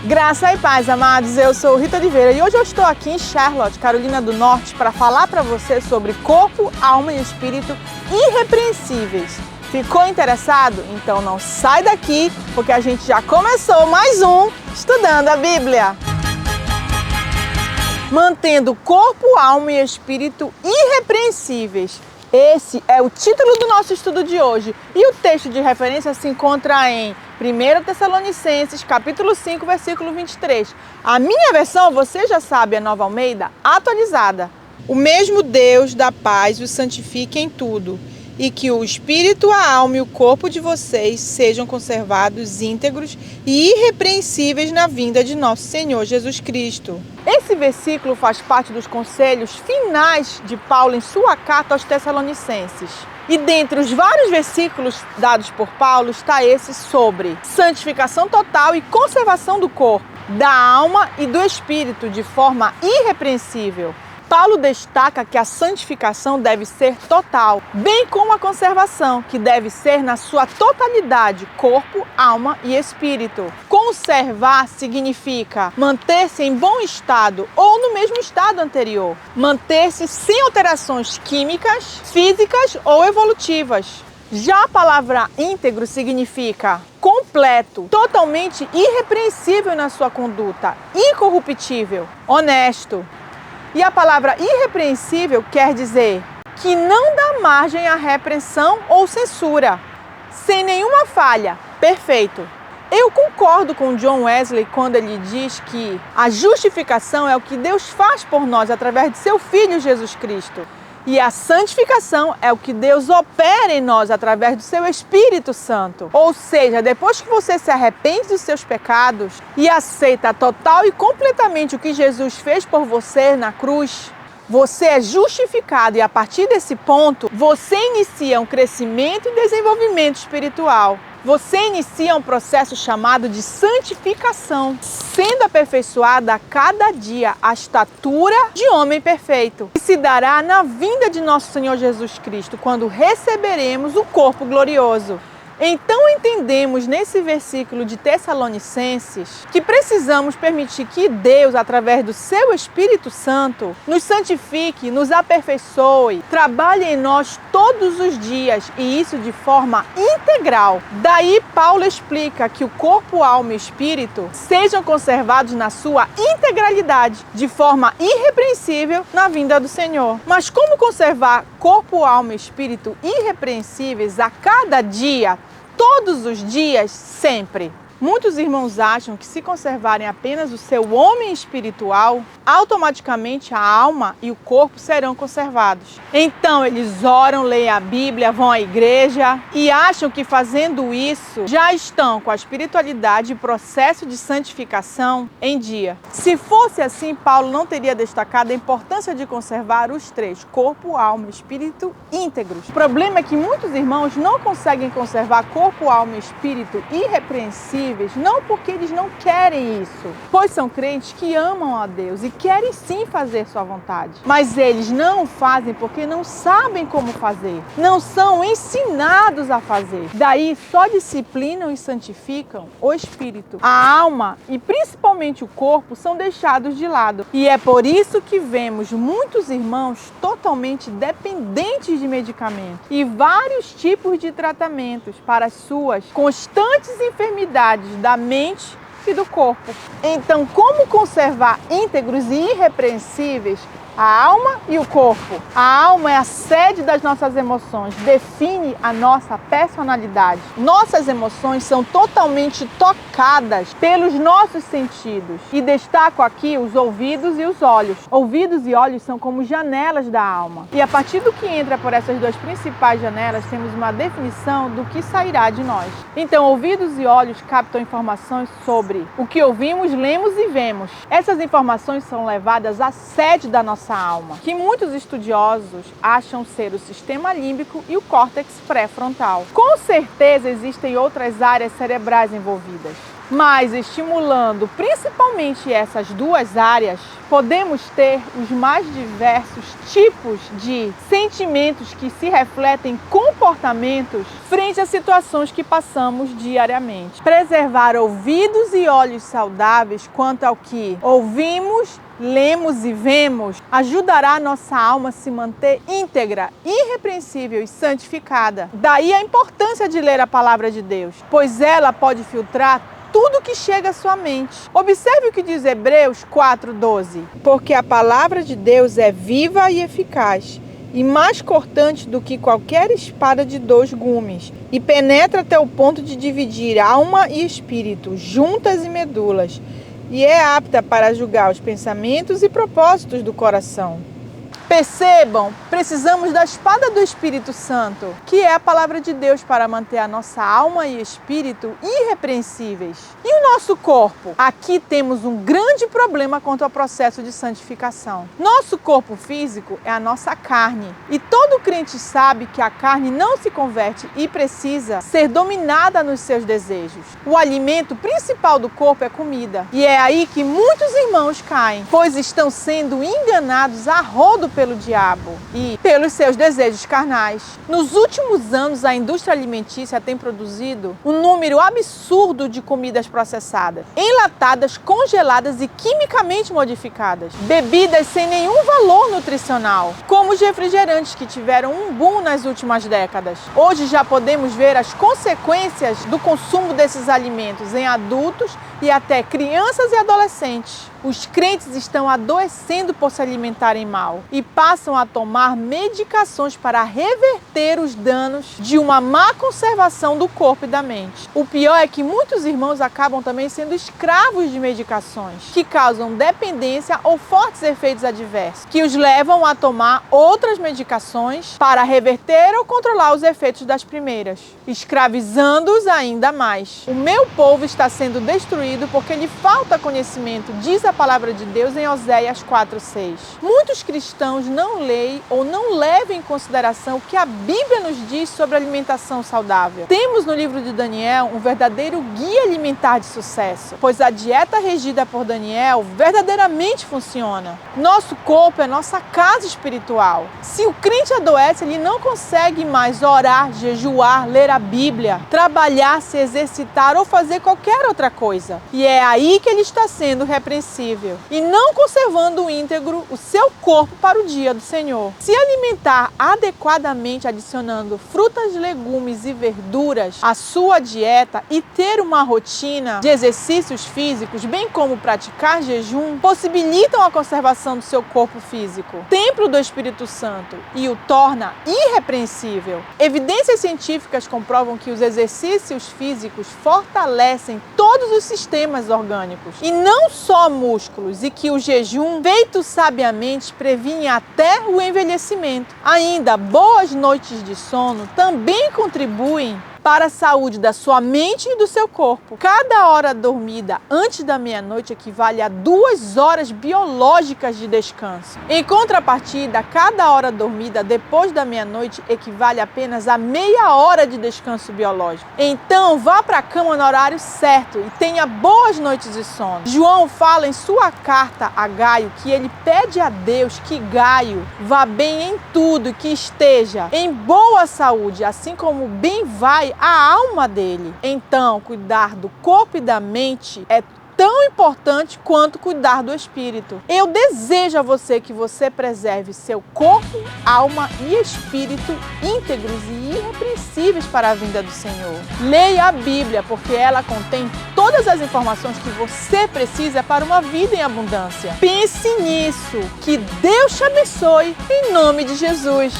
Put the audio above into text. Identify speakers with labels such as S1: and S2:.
S1: Graça e paz, amados. Eu sou Rita Oliveira e hoje eu estou aqui em Charlotte, Carolina do Norte, para falar para você sobre corpo, alma e espírito irrepreensíveis. Ficou interessado? Então não sai daqui, porque a gente já começou mais um Estudando a Bíblia. Mantendo corpo, alma e espírito irrepreensíveis. Esse é o título do nosso estudo de hoje. E o texto de referência se encontra em 1 Tessalonicenses, capítulo 5, versículo 23. A minha versão, você já sabe, é Nova Almeida, atualizada. O mesmo Deus da paz os santifique em tudo, e que o espírito, a alma e o corpo de vocês sejam conservados íntegros e irrepreensíveis na vinda de nosso Senhor Jesus Cristo. Esse versículo faz parte dos conselhos finais de Paulo em sua carta aos Tessalonicenses. E dentre os vários versículos dados por Paulo está esse sobre santificação total e conservação do corpo, da alma e do espírito de forma irrepreensível. Paulo destaca que a santificação deve ser total, bem como a conservação, que deve ser na sua totalidade, corpo, alma e espírito. Conservar significa manter-se em bom estado ou no mesmo estado anterior, manter-se sem alterações químicas, físicas ou evolutivas. Já a palavra íntegro significa completo, totalmente irrepreensível na sua conduta, incorruptível, honesto. E a palavra irrepreensível quer dizer que não dá margem à repreensão ou censura, sem nenhuma falha, perfeito. Eu concordo com John Wesley quando ele diz que a justificação é o que Deus faz por nós através de seu Filho Jesus Cristo. E a santificação é o que Deus opera em nós através do seu Espírito Santo. Ou seja, depois que você se arrepende dos seus pecados e aceita total e completamente o que Jesus fez por você na cruz, você é justificado e a partir desse ponto, você inicia um crescimento e desenvolvimento espiritual. Você inicia um processo chamado de santificação, sendo aperfeiçoada a cada dia a estatura de homem perfeito, que se dará na vinda de nosso Senhor Jesus Cristo, quando receberemos o corpo glorioso. Então entendemos nesse versículo de Tessalonicenses que precisamos permitir que Deus, através do seu Espírito Santo, nos santifique, nos aperfeiçoe, trabalhe em nós todos os dias e isso de forma integral. Daí Paulo explica que o corpo, alma e espírito sejam conservados na sua integralidade, de forma irrepreensível na vinda do Senhor. Mas como conservar corpo, alma e espírito irrepreensíveis a cada dia, todos os dias, sempre? Muitos irmãos acham que se conservarem apenas o seu homem espiritual, automaticamente a alma e o corpo serão conservados. Então eles oram, leem a Bíblia, vão à igreja e acham que fazendo isso já estão com a espiritualidade e processo de santificação em dia. Se fosse assim, Paulo não teria destacado a importância de conservar os três, corpo, alma e espírito íntegros. O problema é que muitos irmãos não conseguem conservar corpo, alma e espírito irrepreensíveis, não porque eles não querem isso, pois são crentes que amam a Deus e querem sim fazer sua vontade, mas eles não fazem porque não sabem como fazer, não são ensinados a fazer. Daí só disciplinam e santificam o espírito, a alma e principalmente o corpo são deixados de lado. E é por isso que vemos muitos irmãos totalmente dependentes de medicamentos e vários tipos de tratamentos para as suas constantes enfermidades da mente e do corpo. Então, como conservar íntegros e irrepreensíveis a alma e o corpo? A alma é a sede das nossas emoções, define a nossa personalidade. Nossas emoções são totalmente tocadas pelos nossos sentidos. E destaco aqui os ouvidos e os olhos. Ouvidos e olhos são como janelas da alma. E a partir do que entra por essas duas principais janelas, temos uma definição do que sairá de nós. Então, ouvidos e olhos captam informações sobre o que ouvimos, lemos e vemos. Essas informações são levadas à sede da nossa alma, que muitos estudiosos acham ser o sistema límbico e o córtex pré-frontal. Com certeza existem outras áreas cerebrais envolvidas, Mas estimulando principalmente essas duas áreas, podemos ter os mais diversos tipos de sentimentos que se refletem em comportamentos frente a situações que passamos diariamente. Preservar ouvidos e olhos saudáveis quanto ao que ouvimos, lemos e vemos ajudará a nossa alma a se manter íntegra, irrepreensível e santificada. Daí a importância de ler a palavra de Deus, pois ela pode filtrar tudo que chega à sua mente. Observe o que diz Hebreus 4:12. Porque a palavra de Deus é viva e eficaz, e mais cortante do que qualquer espada de 2 gumes, e penetra até o ponto de dividir alma e espírito, juntas e medulas, e é apta para julgar os pensamentos e propósitos do coração. Percebam, precisamos da espada do Espírito Santo, que é a palavra de Deus, para manter a nossa alma e espírito irrepreensíveis. E o nosso corpo? Aqui temos um grande problema quanto ao processo de santificação. Nosso corpo físico é a nossa carne, e todo crente sabe que a carne não se converte e precisa ser dominada nos seus desejos. O alimento principal do corpo é comida, e é aí que muitos irmãos caem, pois estão sendo enganados a rodo pelo diabo e pelos seus desejos carnais. Nos últimos anos, a indústria alimentícia tem produzido um número absurdo de comidas processadas, enlatadas, congeladas e quimicamente modificadas. Bebidas sem nenhum valor nutricional, como os refrigerantes, que tiveram um boom nas últimas décadas. Hoje já podemos ver as consequências do consumo desses alimentos em adultos e até crianças e adolescentes. Os crentes estão adoecendo por se alimentarem mal e passam a tomar medicações para reverter os danos de uma má conservação do corpo e da mente. O pior é que muitos irmãos acabam também sendo escravos de medicações que causam dependência ou fortes efeitos adversos, que os levam a tomar outras medicações para reverter ou controlar os efeitos das primeiras, escravizando-os ainda mais. O meu povo está sendo destruído porque lhe falta conhecimento, diz a palavra de Deus em Oséias 4:6. Muitos cristãos não leem ou não levam em consideração o que a Bíblia nos diz sobre alimentação saudável. Temos no livro de Daniel um verdadeiro guia alimentar de sucesso, pois a dieta regida por Daniel verdadeiramente funciona. Nosso corpo é nossa casa espiritual. Se o crente adoece, ele não consegue mais orar, jejuar, ler a Bíblia, trabalhar, se exercitar ou fazer qualquer outra coisa. E é aí que ele está sendo repreensível e não conservando íntegro o seu corpo para o dia do Senhor. Se alimentar adequadamente, adicionando frutas, legumes e verduras à sua dieta e ter uma rotina de exercícios físicos, bem como praticar jejum, possibilitam a conservação do seu corpo físico, templo do Espírito Santo, e o torna irrepreensível. Evidências científicas comprovam que os exercícios físicos fortalecem todos os sistemas orgânicos e não só músculos, e que o jejum feito sabiamente previne até o envelhecimento. Ainda, boas noites de sono também contribuem para a saúde da sua mente e do seu corpo. Cada hora dormida antes da meia-noite equivale a 2 horas biológicas de descanso. Em contrapartida, cada hora dormida depois da meia-noite equivale apenas a meia hora de descanso biológico. Então, vá para a cama no horário certo e tenha boas noites de sono. João fala em sua carta a Gaio que ele pede a Deus que Gaio vá bem em tudo e que esteja em boa saúde, assim como bem vai a alma dele. Então, cuidar do corpo e da mente é tão importante quanto cuidar do espírito. Eu desejo a você que você preserve seu corpo, alma e espírito íntegros e irrepreensíveis para a vinda do Senhor. Leia a Bíblia, porque ela contém todas as informações que você precisa para uma vida em abundância. Pense nisso. Que Deus te abençoe, em nome de Jesus.